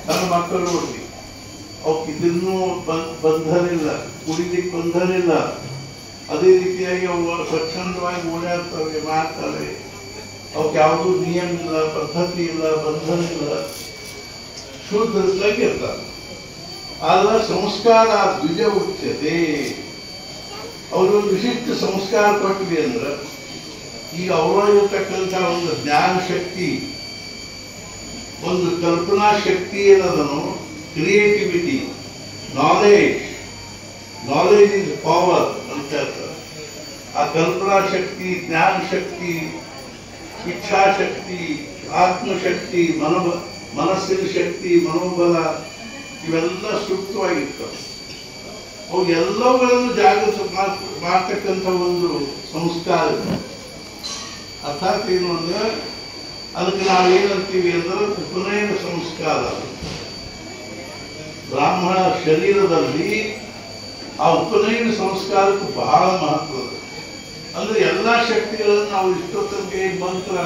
ನನ್ನ ಮಕ್ಕಳು ನೋಡ್ರಿ, ಅವಕ್ಕೆ ಇದನ್ನೂ ಬಂಧನಿಲ್ಲ, ಕುಡಿಲಿಕ್ಕೆ ಬಂಧನಿಲ್ಲ. ಅದೇ ರೀತಿಯಾಗಿ ಅವು ಸ್ವಚ್ಛಂದವಾಗಿ ಓಡಾಡ್ತವೆ, ಮಾಡ್ತವೆ. ಅವಕ್ಕೆ ಯಾವುದೂ ನಿಯಮ ಇಲ್ಲ, ಪದ್ಧತಿ ಇಲ್ಲ, ಬಂಧನ ಇಲ್ಲ, ಶುದ್ಧವಾಗಿ ಇರ್ತಾರೆ. ಆದ್ರೆ ಸಂಸ್ಕಾರ ದ್ವಿಜ ಉಚ್ಯತೆ. ಅವರು ವಿಶಿಷ್ಟ ಸಂಸ್ಕಾರ ಕೊಟ್ವಿ ಅಂದ್ರೆ ಈಗ ಅವರಲ್ಲಿರ್ತಕ್ಕಂಥ ಒಂದು ಜ್ಞಾನ ಶಕ್ತಿ, ಒಂದು ಕಲ್ಪನಾ ಶಕ್ತಿ ಏನದನು, ಕ್ರಿಯೇಟಿವಿಟಿ, ನಾಲೆಜ್ ಇಸ್ ಪವರ್ ಅಂತ ಹೇಳ್ತಾರೆ. ಆ ಕಲ್ಪನಾ ಶಕ್ತಿ, ಜ್ಞಾನ ಶಕ್ತಿ, ಇಚ್ಛಾಶಕ್ತಿ, ಆತ್ಮಶಕ್ತಿ, ಮನಸ್ಸಿನ ಶಕ್ತಿ, ಮನೋಬಲ ಇವೆಲ್ಲ ಸೂಕ್ತವಾಗಿರ್ತವೆ. ಅವು ಎಲ್ಲವುಗಳನ್ನು ಜಾಗೃತ ಮಾಡ್ತಕ್ಕಂಥ ಒಂದು ಸಂಸ್ಕಾರ. ಅರ್ಥಾತ್ ಏನು ಅಂದ್ರೆ ಅದಕ್ಕೆ ನಾವೇನಂತೀವಿ ಅಂದ್ರೆ ಉಪನಯನ ಸಂಸ್ಕಾರ. ಬ್ರಾಹ್ಮಣ ಶರೀರದಲ್ಲಿ ಆ ಉಪನಯನ ಸಂಸ್ಕಾರಕ್ಕೆ ಬಹಳ ಮಹತ್ವ. ಅಂದ್ರೆ ಎಲ್ಲಾ ಶಕ್ತಿಗಳನ್ನು ನಾವು ಇಷ್ಟೊತ್ತಿಗೆ ಮಂತ್ರ